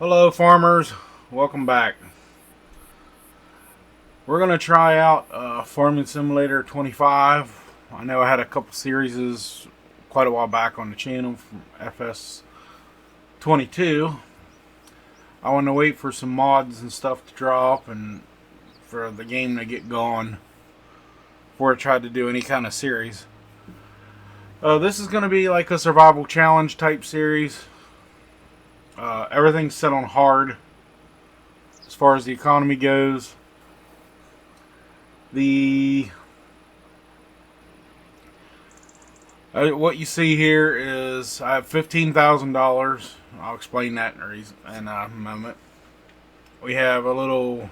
Hello farmers, welcome back. We're going to try out Farming Simulator 25. I know I had a couple series quite a while back on the channel from FS25. I want to wait for some mods and stuff to drop and for the game to get going before I try to do any kind of series. This is going to be like a survival challenge type series. Everything's set on hard as far as the economy goes. What you see here is I have $15,000. I'll explain that in a moment. We have a little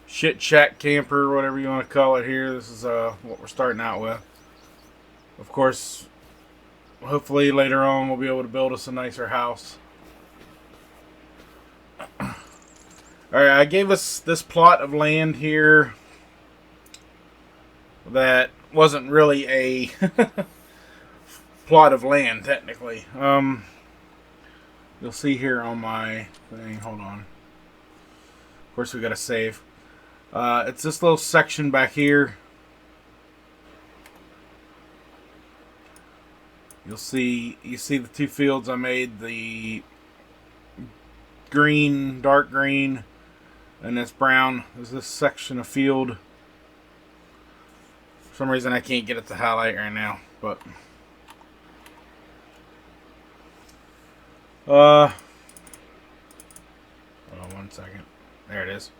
shit shack camper, whatever you want to call it here. This is what we're starting out with. Of course, hopefully later on we'll be able to build us a nicer house. Alright, I gave us this plot of land here that wasn't really a plot of land technically. You'll see here on my thing, hold on. Of course we gotta save. It's this little section back here. You see the two fields I made, the green, dark green, and this brown. There's this section of field. For some reason I can't get it to highlight right now, but hold on 1 second. There it is.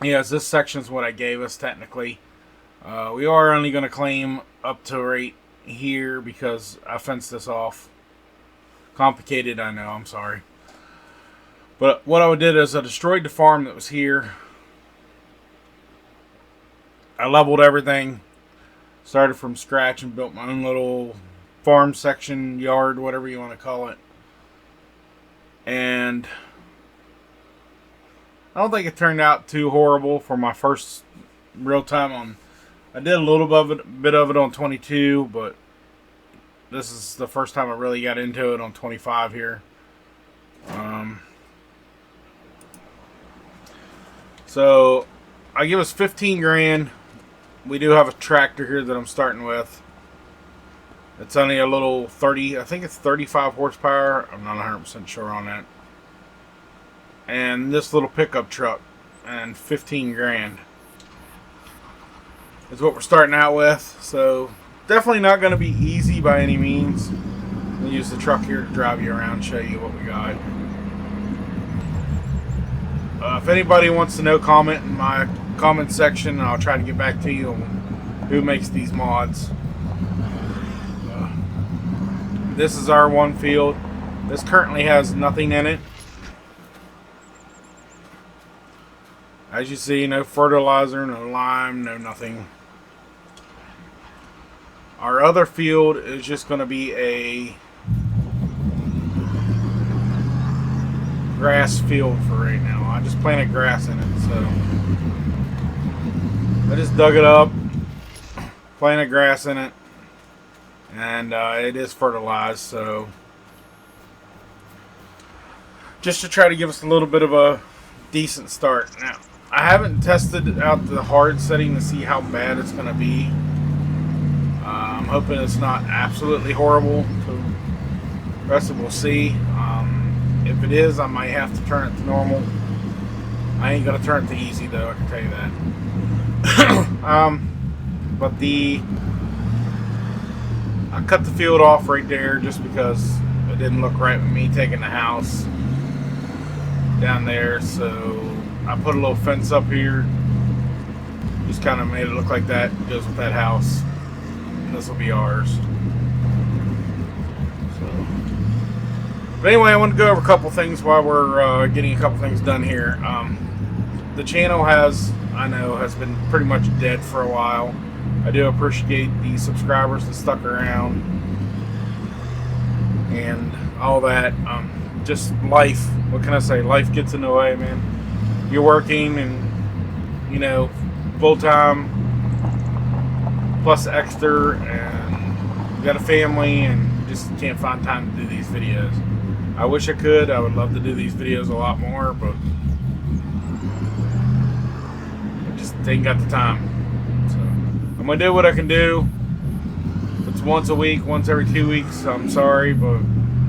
Yes, this section's what I gave us technically. We are only going to claim up to right here because I fenced this off. Complicated, I know, I'm sorry. But what I did is I destroyed the farm that was here. I leveled everything. Started from scratch and built my own little farm section, yard, whatever you want to call it. And I don't think it turned out too horrible for my first real time on. I did a little bit of it on 22, but this is the first time I really got into it on 25 here. So I give us 15 grand. We do have a tractor here that I'm starting with. It's only a little 30, I think it's 35 horsepower. I'm not 100% sure on that. And this little pickup truck, and 15 grand. Is what we're starting out with. So definitely not going to be easy by any means. We'll use the truck here to drive you around and show you what we got. If anybody wants to know, comment in my comment section and I'll try to get back to you on who makes these mods. This is our one field. This currently has nothing in it. As you see, no fertilizer, no lime, no nothing. Our other field is just going to be a grass field for right now. I just planted grass in it, so I just dug it up, planted grass in it, and it is fertilized, so just to try to give us a little bit of a decent start. Now, I haven't tested out the hard setting to see how bad it's going to be. I'm hoping it's not absolutely horrible. So the rest of it we'll see. If it is, I might have to turn it to normal. I ain't going to turn it to easy though, I can tell you that. But I cut the field off right there just because it didn't look right with me taking the house down there. So I put a little fence up here. Just kind of made it look like that. It goes with that house. And this will be ours. So, but anyway, I want to go over a couple things while we're getting a couple things done here. The channel has been pretty much dead for a while. I do appreciate the subscribers that stuck around and all that. Just life. What can I say? Life gets in the way, man. You're working and, you know, full time plus extra, and you got a family, and just can't find time to do these videos. I wish I could. I would love to do these videos a lot more, but I just ain't got the time. So I'm gonna do what I can do. If it's once a week, once every 2 weeks, I'm sorry, but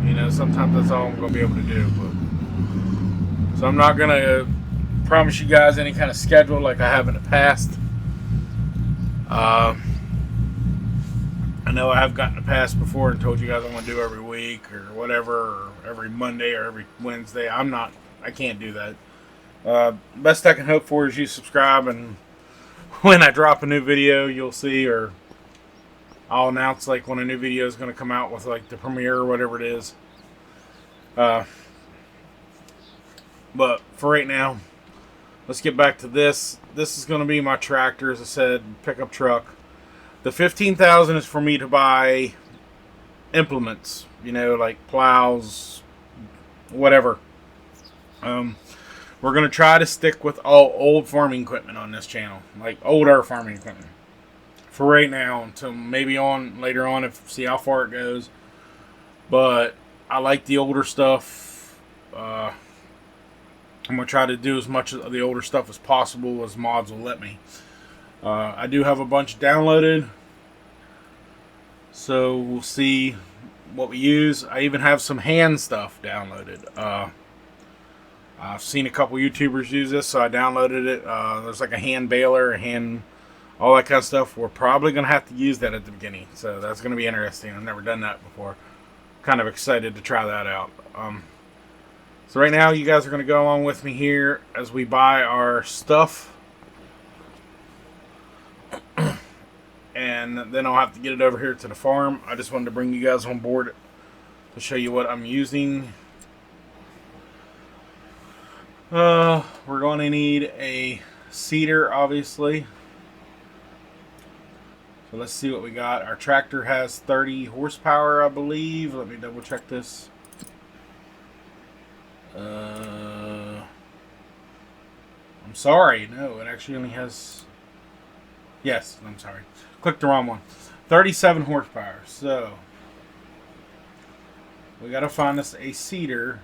you know, sometimes that's all I'm gonna be able to do. But so I'm not gonna promise you guys any kind of schedule like I have in the past. I know I have gotten in the past before and told you guys I'm going to do every week or whatever, or every Monday or every Wednesday. I can't do that. Best I can hope for is you subscribe, and when I drop a new video, you'll see, or I'll announce like when a new video is going to come out with like the premiere or whatever it is. But for right now, let's get back to this. This is going to be my tractor, as I said, pickup truck. The $15,000 is for me to buy implements, you know, like plows, whatever. We're going to try to stick with all old farming equipment on this channel, like older farming equipment. For right now, until maybe on later on, if see how far it goes. But I like the older stuff. I'm going to try to do as much of the older stuff as possible as mods will let me. I do have a bunch downloaded, so we'll see what we use. I even have some hand stuff downloaded. I've seen a couple YouTubers use this, so I downloaded it. There's like a hand baler, a hand, all that kind of stuff. We're probably going to have to use that at the beginning, so that's going to be interesting. I've never done that before. Kind of excited to try that out. So right now, you guys are going to go along with me here as we buy our stuff. And then I'll have to get it over here to the farm. I just wanted to bring you guys on board to show you what I'm using. We're going to need a seeder, obviously. So let's see what we got. Our tractor has 30 horsepower, I believe. Let me double check this. I'm sorry. No, it actually only has... Yes, I'm sorry. Clicked the wrong one. 37 horsepower. So we got to find us a seeder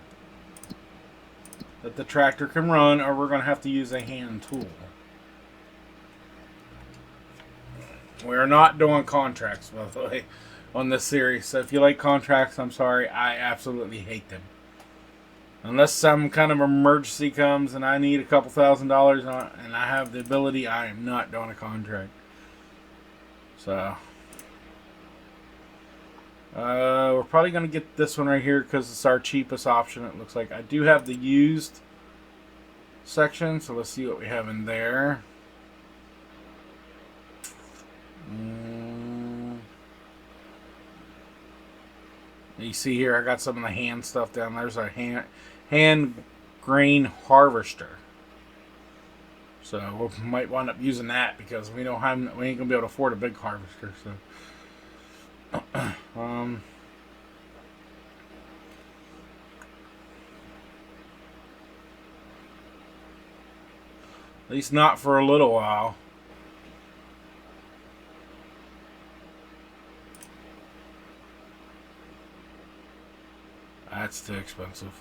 that the tractor can run, or we're going to have to use a hand tool. We are not doing contracts, by the way, on this series. So if you like contracts, I'm sorry. I absolutely hate them. Unless some kind of emergency comes and I need a couple $1,000s and I have the ability, I am not doing a contract. So we're probably going to get this one right here because it's our cheapest option, it looks like. I do have the used section, so let's see what we have in there. You see here, I got some of the hand stuff down. There's a hand grain harvester. So we might wind up using that because we ain't gonna be able to afford a big harvester. So at least not for a little while. That's too expensive.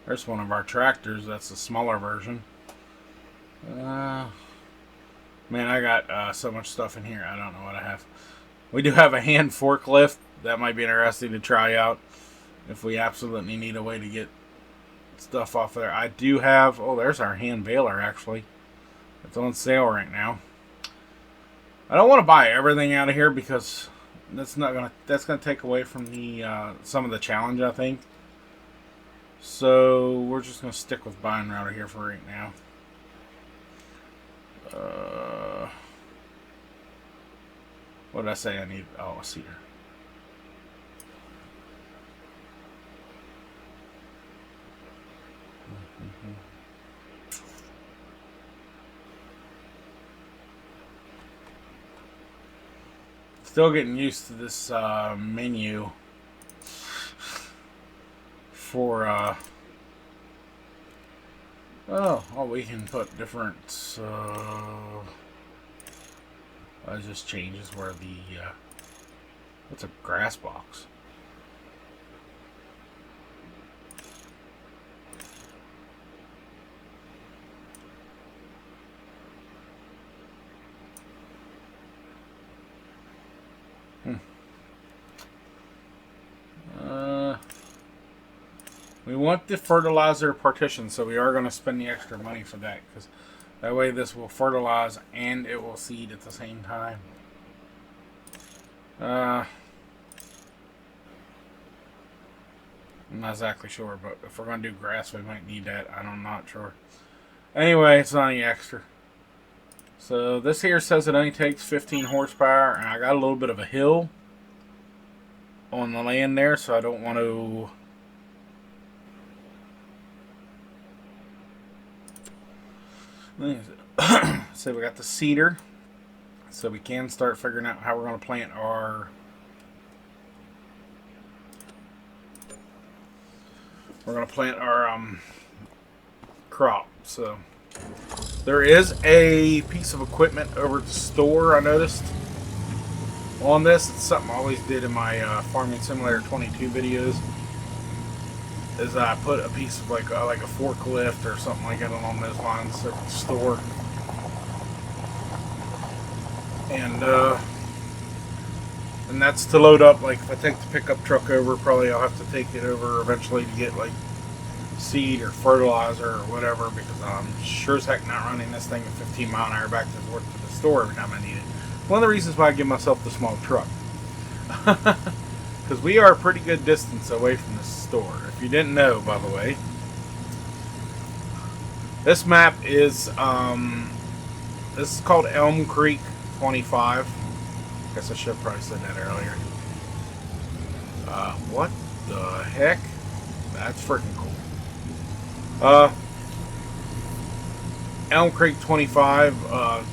There's one of our tractors. That's a smaller version. Man, I got so much stuff in here. I don't know what I have. We do have a hand forklift. That might be interesting to try out if we absolutely need a way to get stuff off there. I do have... Oh, there's our hand baler, actually. It's on sale right now. I don't want to buy everything out of here because... That's gonna take away from the some of the challenge, I think. So we're just gonna stick with buying router here for right now. What did I say I need? Oh, a seeder. Still getting used to this menu for oh, we can put different It just changes where the what's a grass box? We want the fertilizer partition, so we are going to spend the extra money for that, because that way this will fertilize and it will seed at the same time. I'm not exactly sure, but if we're going to do grass, we might need that. I'm not sure. Anyway, it's not any extra. So this here says it only takes 15 horsepower, and I got a little bit of a hill on the land there, so I don't want to... So we got the seeder, so we can start figuring out how we're going to plant our crop. So there is a piece of equipment over at the store I noticed on this. It's something I always did in my Farming Simulator 22 videos. Is I put a piece of like a forklift or something like that along those lines at the store, and that's to load up. Like if I take the pickup truck over, probably I'll have to take it over eventually to get like seed or fertilizer or whatever, because I'm sure as heck not running this thing at 15 mile an hour back to work to the store every time I need it. One of the reasons why I give myself the small truck. Because we are a pretty good distance away from the store. If you didn't know, by the way, this map is this is called Elm Creek 25. Guess I should have probably said that earlier. What the heck? That's freaking cool. Elm Creek 25.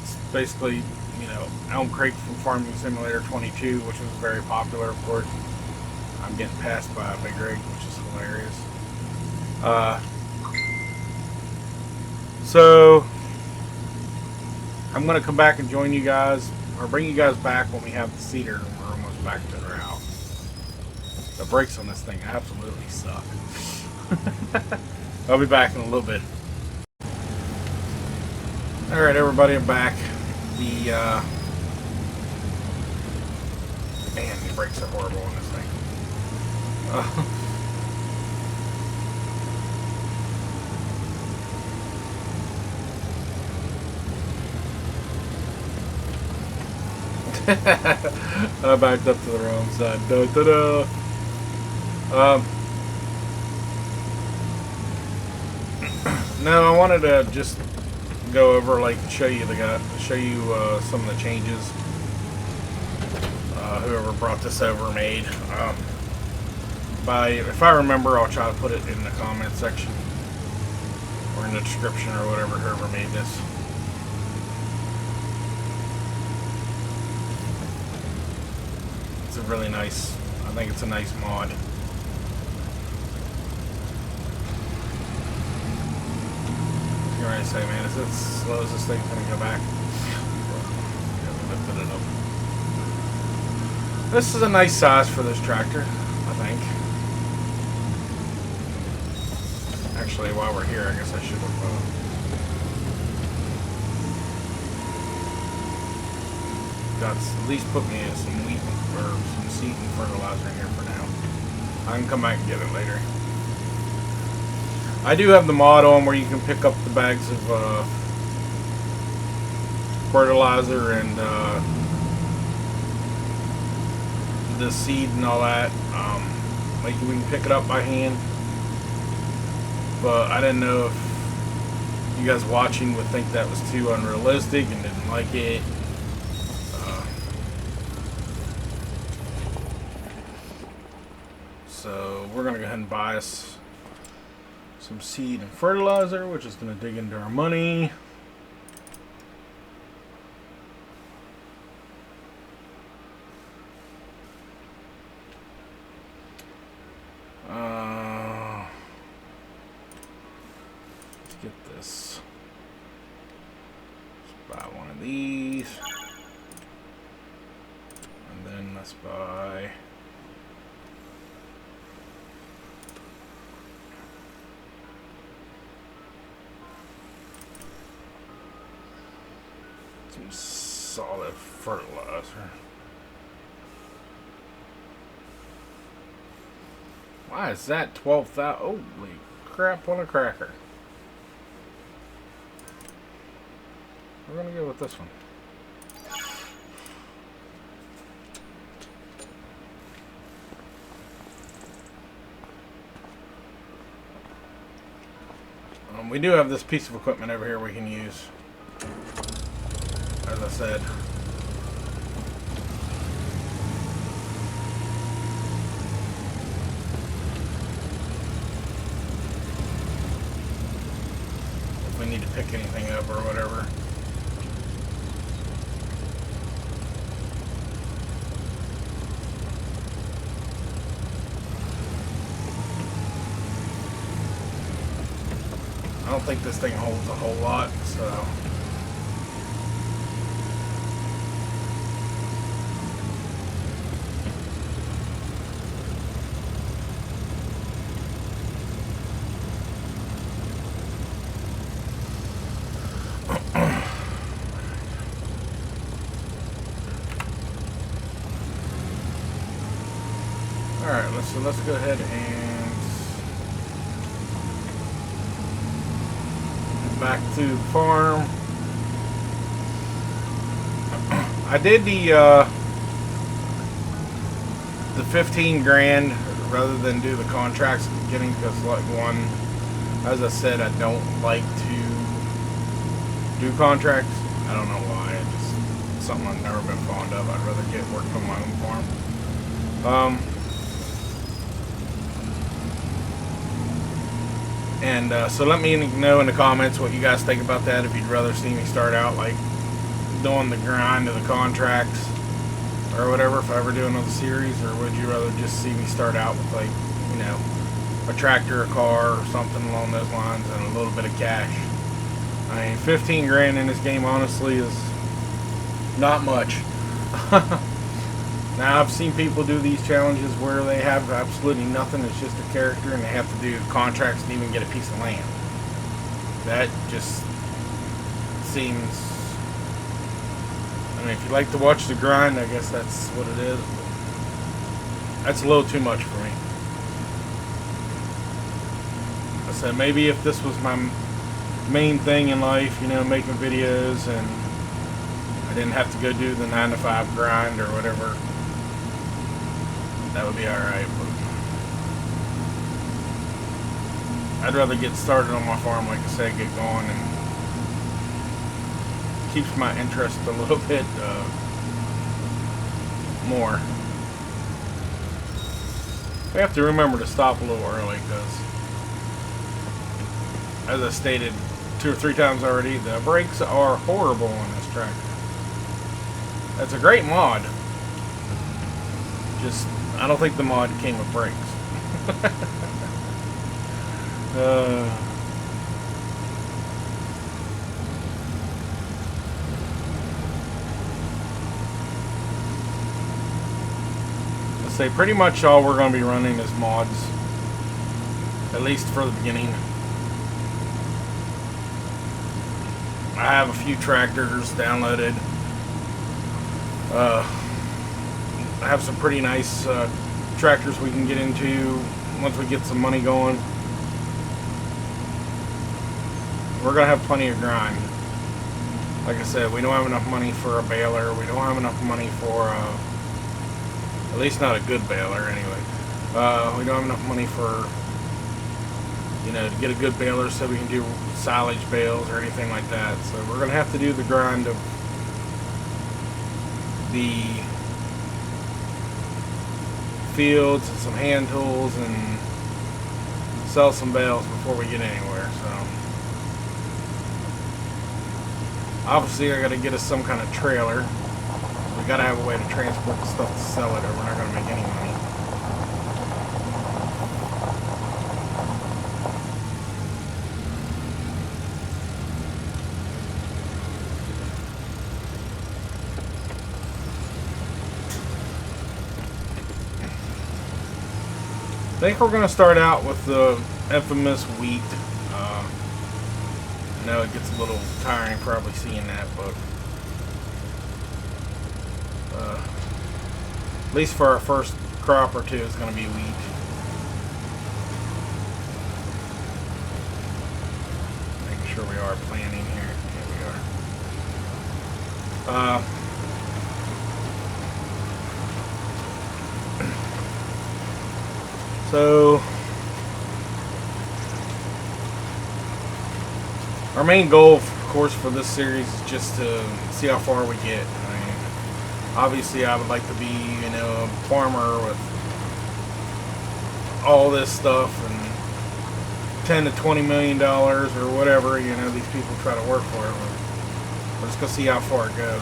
It's basically, you know, Elm Creek from Farming Simulator 22, which was very popular, of course. I'm getting passed by a big rig, which is hilarious. So I'm going to come back and join you guys, or bring you guys back when we have the seeder and we're almost back to the house. The brakes on this thing absolutely suck. I'll be back in a little bit. Alright everybody, I'm back. Man, the brakes are horrible on this thing. I backed up to the wrong side. No, I wanted to just go over, like, show you some of the changes whoever brought this over made. If I remember, I'll try to put it in the comment section or in the description or whatever, whoever made this. It's a really nice, I think it's a nice mod. You're right to say, man, is it as slow as this thing's going to go back? Lifted it up. This is a nice size for this tractor, I think. Actually, while we're here, I guess I should have got at least put me in some wheat or some seed and fertilizer in here for now. I can come back and get it later. I do have the mod on where you can pick up the bags of fertilizer and the seed and all that. Like we can pick it up by hand. But I didn't know if you guys watching would think that was too unrealistic and didn't like it. So we're going to go ahead and buy us some seed and fertilizer, which is going to dig into our money. Get this. Let's buy one of these. pass by. Some solid fertilizer. Why is that 12,000? Holy crap on a cracker. We're gonna go with this one. We do have this piece of equipment over here we can use. As I said. If we need to pick anything up or whatever. I don't think this thing holds a whole lot, so. Alright, let's go ahead and back to the farm. I did the 15 grand rather than do the contracts at the beginning because, like, one, as I said, I don't like to do contracts. I don't know why. It's just something I've never been fond of. I'd rather get working on my own farm. So let me know in the comments what you guys think about that. If you'd rather see me start out like doing the grind of the contracts or whatever, if I ever do another series, or would you rather just see me start out with, like, you know, a tractor, a car, or something along those lines, and a little bit of cash. I mean, 15 grand in this game honestly is not much. Now, I've seen people do these challenges where they have absolutely nothing. It's just a character, and they have to do contracts and even get a piece of land. That just seems... I mean, if you like to watch the grind, I guess that's what it is. That's a little too much for me. I said, maybe if this was my main thing in life, you know, making videos, and I didn't have to go do the 9-to-5 grind or whatever, that would be alright, but I'd rather get started on my farm, like I said, get going, and keeps my interest a little bit more. We have to remember to stop a little early, because, as I stated 2 or 3 times already, the brakes are horrible on this tractor. That's a great mod. Just, I don't think the mod came with brakes. Let's say pretty much all we're going to be running is mods, at least for the beginning. I have a few tractors downloaded. I have some pretty nice tractors we can get into once we get some money going. We're going to have plenty of grind. Like I said, we don't have enough money for a baler. We don't have enough money for, at least not a good baler anyway. We don't have enough money for, you know, to get a good baler so we can do silage bales or anything like that. So we're going to have to do the grind of the fields and some hand tools and sell some bales before we get anywhere. So obviously I got to get us some kind of trailer. We got to have a way to transport the stuff to sell it, or we're not going to make any money. I think we're going to start out with the infamous wheat. I know it gets a little tiring probably seeing that, but at least for our first crop or two, it's going to be wheat. Making sure we are planting here. Here we are. So our main goal, of course, for this series is just to see how far we get. I mean, obviously, I would like to be, you know, a farmer with all this stuff and $10 to $20 million or whatever, you know, these people try to work for it. We're just gonna see how far it goes.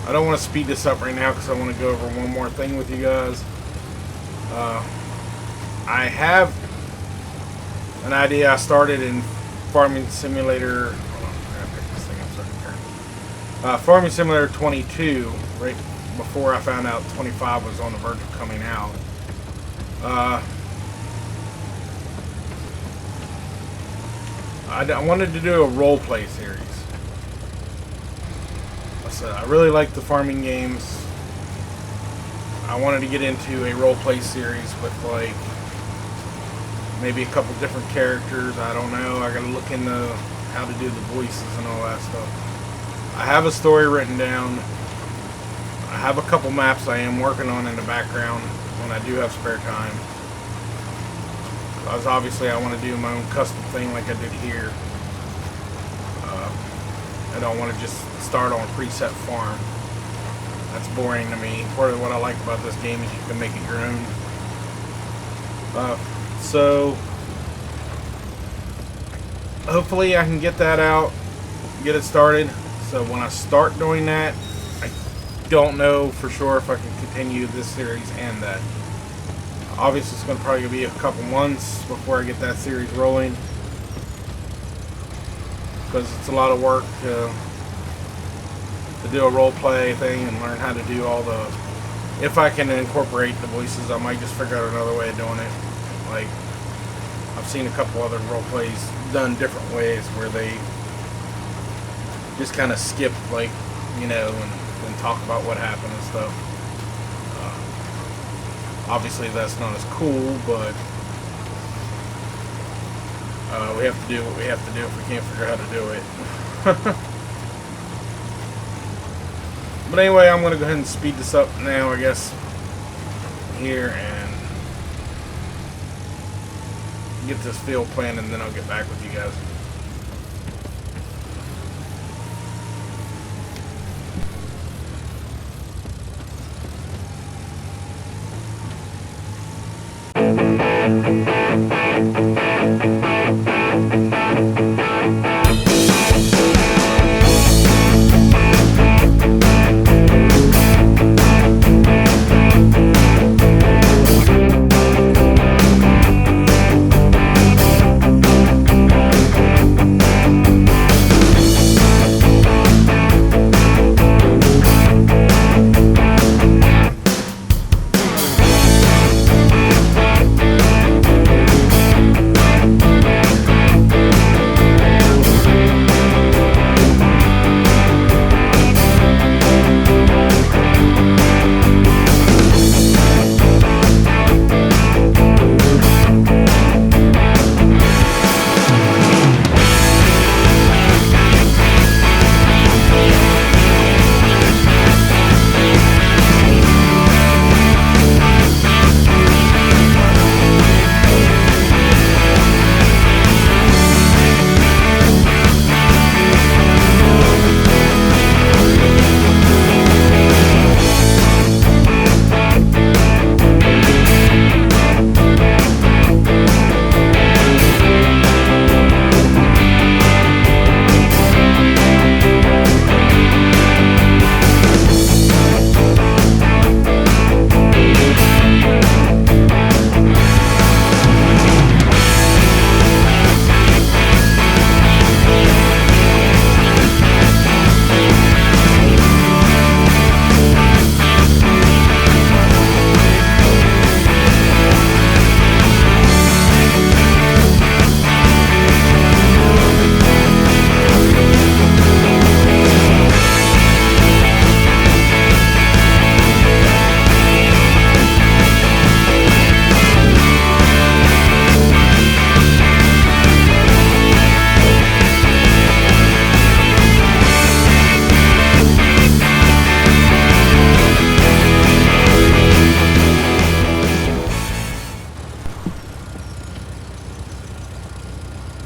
I don't want to speed this up right now because I want to go over one more thing with you guys. I have an idea I started in Farming Simulator. Hold on, I gotta pick this thing up so I can turn. Farming Simulator 22, right before I found out 25 was on the verge of coming out. I wanted to do a role play series. I really like the farming games. I wanted to get into a role play series with like maybe a couple different characters. I don't know. I gotta look into how to do the voices and all that stuff. I have a story written down. I have a couple maps I am working on in the background when I do have spare time. Because obviously I want to do my own custom thing like I did here. I don't want to just start on a preset farm. That's boring to me. Part of what I like about this game is you can make it your own. So hopefully I can get that out, get it started. So when I start doing that, I don't know for sure if I can continue this series and that. Obviously it's going to probably be a couple months before I get that series rolling, because it's a lot of work to do a role play thing and learn how to do all the, if I can incorporate the voices, I might just figure out another way of doing it. Like, I've seen a couple other role plays done different ways where they just kind of skip, like, you know, and talk about what happened and stuff. Obviously that's not as cool, but we have to do what we have to do if we can't figure out how to do it. But anyway, I'm going to go ahead and speed this up now, I guess, here, and get this field planted, and then I'll get back with you guys.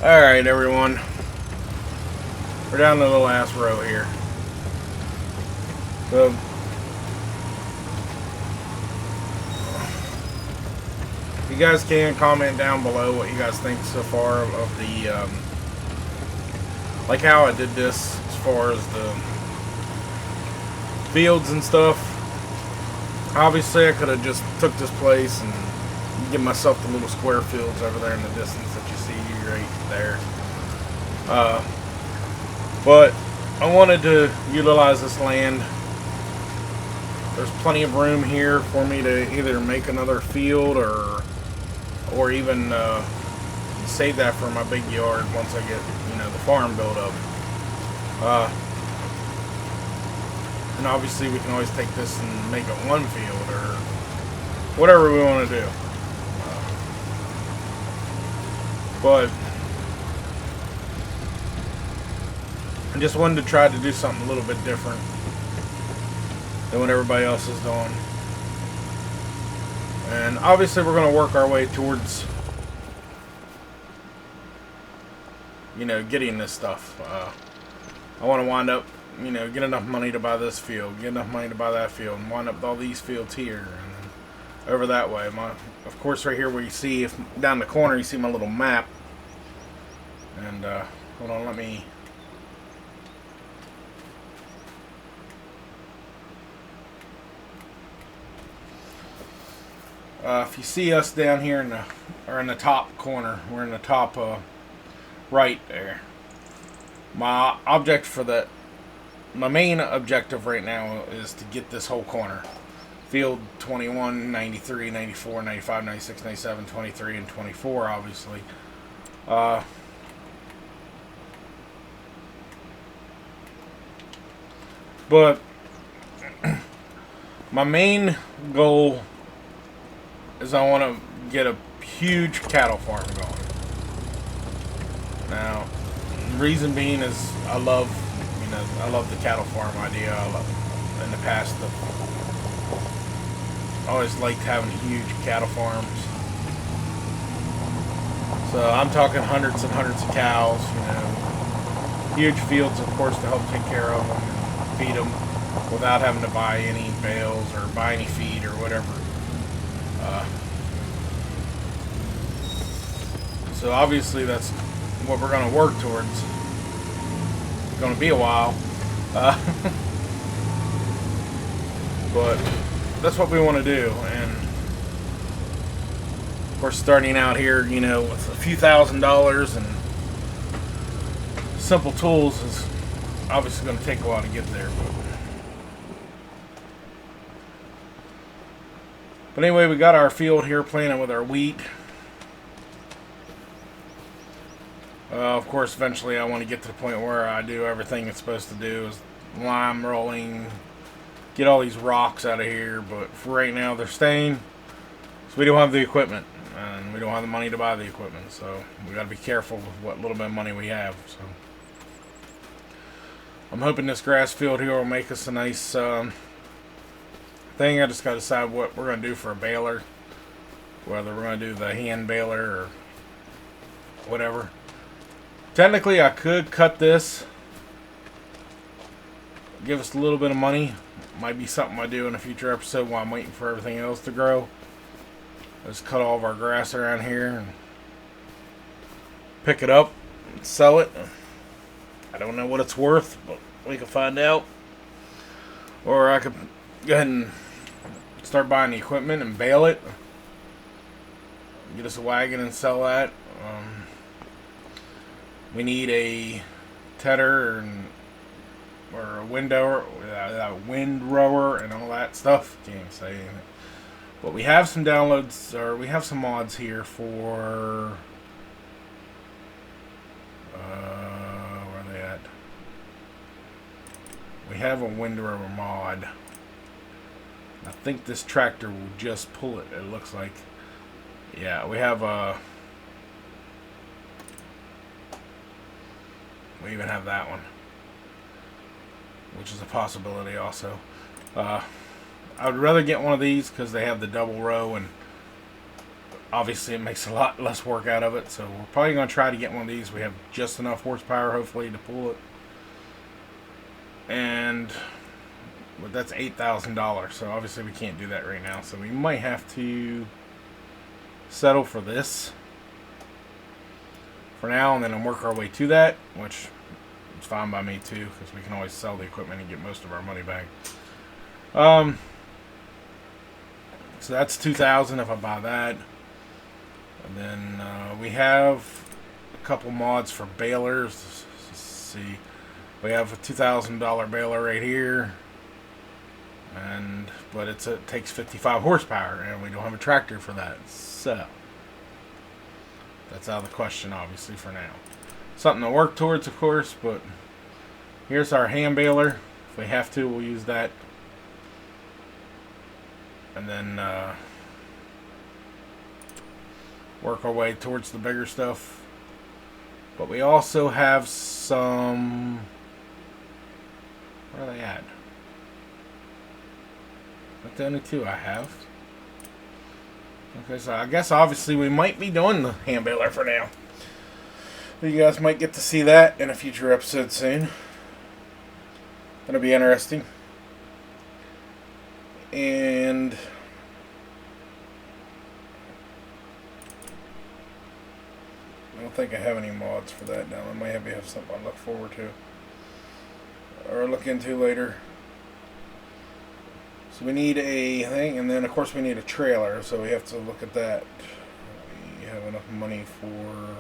Alright, everyone. We're down to the last row here. So, you guys can comment down below what you guys think so far of the, like how I did this as far as the fields and stuff. Obviously, I could have just took this place and give myself the little square fields over there in the distance that you see right there. But I wanted to utilize this land. There's plenty of room here for me to either make another field or even save that for my big yard once I get, you know, the farm built up. And obviously we can always take this and make it one field or whatever we want to do. But I just wanted to try to do something a little bit different than what everybody else is doing. And obviously we're going to work our way towards, you know, getting this stuff. I want to wind up, you know, get enough money to buy this field, get enough money to buy that field, and wind up all these fields here and then over that way. Of course, right here where you see, if down the corner, you see my little map. And hold on, let me. If you see us down here in the top corner, we're in the top right there. My main objective right now is to get this whole corner. Field 21, 93, 94, 95, 96, 97, 23, and 24, obviously. But my main goal is I want to get a huge cattle farm going. Now, the reason being is I love the cattle farm idea. In the past, I always liked having huge cattle farms. So I'm talking hundreds and hundreds of cows, you know, huge fields, of course, to help take care of them and feed them without having to buy any bales or buy any feed or whatever. So obviously that's what we're going to work towards. It's going to be a while. But that's what we want to do. And of course, starting out here, you know, with a few $1,000s and simple tools is obviously going to take a while to get there. But anyway, we got our field here planted with our wheat. Of course, eventually I want to get to the point where I do everything it's supposed to do, is lime rolling, get all these rocks out of here. But for right now, they're staying. So we don't have the equipment, and we don't have the money to buy the equipment. So we got to be careful with what little bit of money we have. So I'm hoping this grass field here will make us a nice thing. I just got to decide what we're going to do for a baler, whether we're going to do the hand baler or whatever. Technically, I could cut this, give us a little bit of money. Might be something I do in a future episode while I'm waiting for everything else to grow. Let's cut all of our grass around here and pick it up and sell it. I don't know what it's worth, but we can find out. Or I could go ahead and start buying the equipment and bale it. Get us a wagon and sell that. We need a tedder or a windrower and all that stuff. Can't even say anything. But we have some downloads, or we have some mods here for where are they at? We have a windrower mod. I think this tractor will just pull it. It looks like. Yeah, we have a. We even have that one, which is a possibility also. I would rather get one of these because they have the double row, and obviously it makes a lot less work out of it. So we're probably going to try to get one of these. We have just enough horsepower, hopefully, to pull it. And but that's $8,000. So obviously we can't do that right now. So we might have to settle for this for now, and then work our way to that, which is fine by me too, because we can always sell the equipment and get most of our money back. So that's $2,000 if I buy that. And then we have a couple mods for balers. Let's see, we have a $2,000 baler right here, but it takes 55 horsepower, and we don't have a tractor for that. So that's out of the question, obviously, for now. Something to work towards, of course, but here's our hand baler. If we have to, we'll use that. And then work our way towards the bigger stuff. But we also have some... Where are they at? That's the only two I have. Okay, so I guess obviously we might be doing the hand baler for now. You guys might get to see that in a future episode soon. That'll be interesting. And I don't think I have any mods for that now. I might have something I look forward to or look into later. So we need a thing, and then of course we need a trailer, so we have to look at that. We have enough money for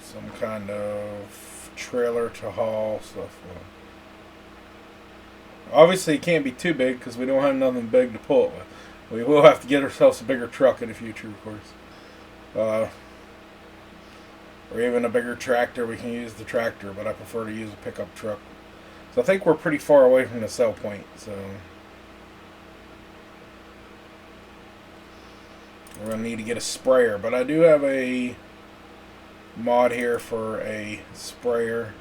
some kind of trailer to haul stuff on. Obviously it can't be too big because we don't have nothing big to pull it with. We will have to get ourselves a bigger truck in the future, of course. Or even a bigger tractor. We can use the tractor, but I prefer to use a pickup truck. So I think we're pretty far away from the sell point. So we're going to need to get a sprayer. But I do have a mod here for a sprayer.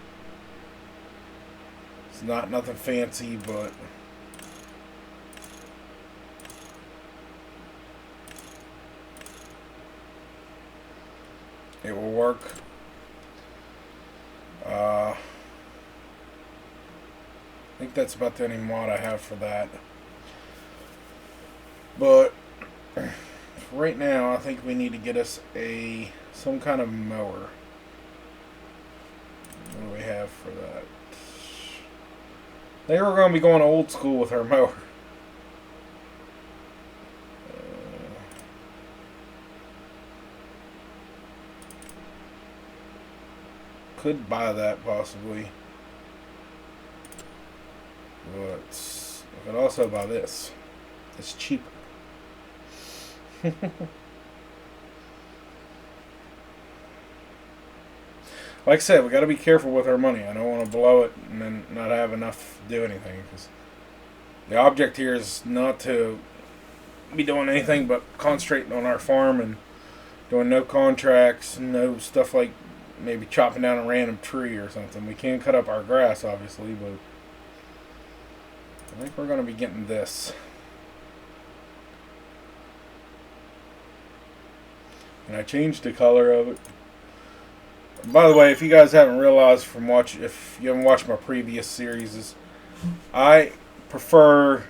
It's not nothing fancy, but it will work. I think that's about the only mod I have for that. But right now, I think we need to get us some kind of mower. What do we have for that? I think we're going to be going old school with our mower. Could buy that possibly, but I could also buy this. It's cheaper. Like I said, we got to be careful with our money. I don't want to blow it and then not have enough to do anything, because the object here is not to be doing anything but concentrating on our farm and doing no contracts, no stuff like maybe chopping down a random tree or something. We can cut up our grass, obviously, but I think we're going to be getting this. And I changed the color of it. By the way, if you guys haven't realized if you haven't watched my previous series, I prefer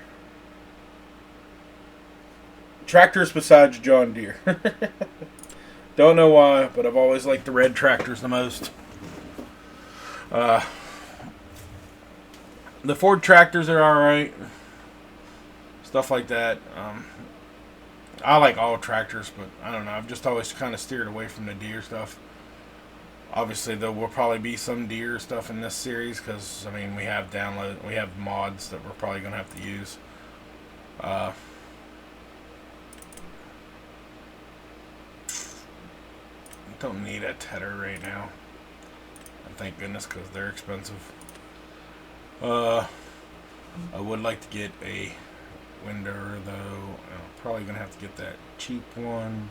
tractors besides John Deere. Don't know why, but I've always liked the red tractors the most. The Ford tractors are alright. Stuff like that. I like all tractors, but I don't know. I've just always kind of steered away from the Deere stuff. Obviously, there will probably be some Deere stuff in this series because, I mean, we have mods that we're probably going to have to use. Don't need a tedder right now. And thank goodness, because they're expensive. I would like to get a winder, though. I'm probably going to have to get that cheap one.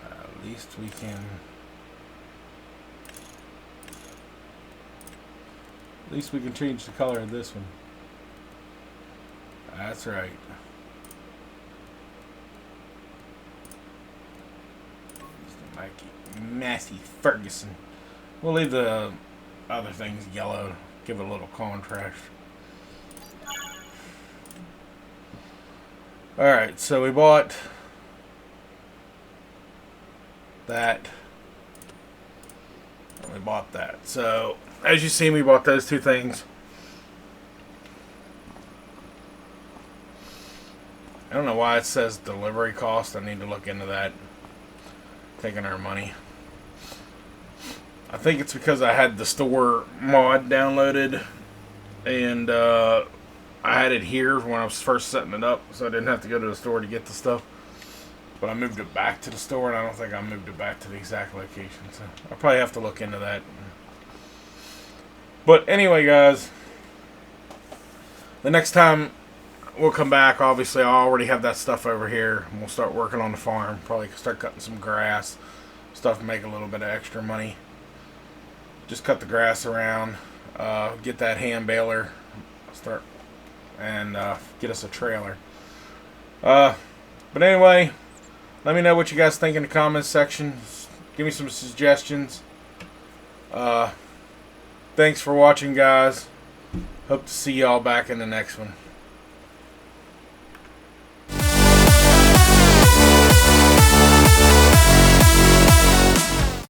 At least we can At least we can change the color of this one. That's right. Mikey Massey Ferguson. We'll leave the other things yellow. Give it a little contrast. Alright, so we bought that. We bought that. So, as you see, we bought those two things. I don't know why it says delivery cost. I need to look into that. Taking our money. I think it's because I had the store mod downloaded, and I had it here when I was first setting it up, so I didn't have to go to the store to get the stuff. But I moved it back to the store, and I don't think I moved it back to the exact location, so I'll probably have to look into that. But anyway, guys, the next time we'll come back, obviously I already have that stuff over here, and we'll start working on the farm. Probably start cutting some grass, stuff to make a little bit of extra money. Just cut the grass around, get that hand baler, start, and get us a trailer. But anyway, let me know what you guys think in the comments section. Give me some suggestions. Thanks for watching, guys. Hope to see y'all back in the next one.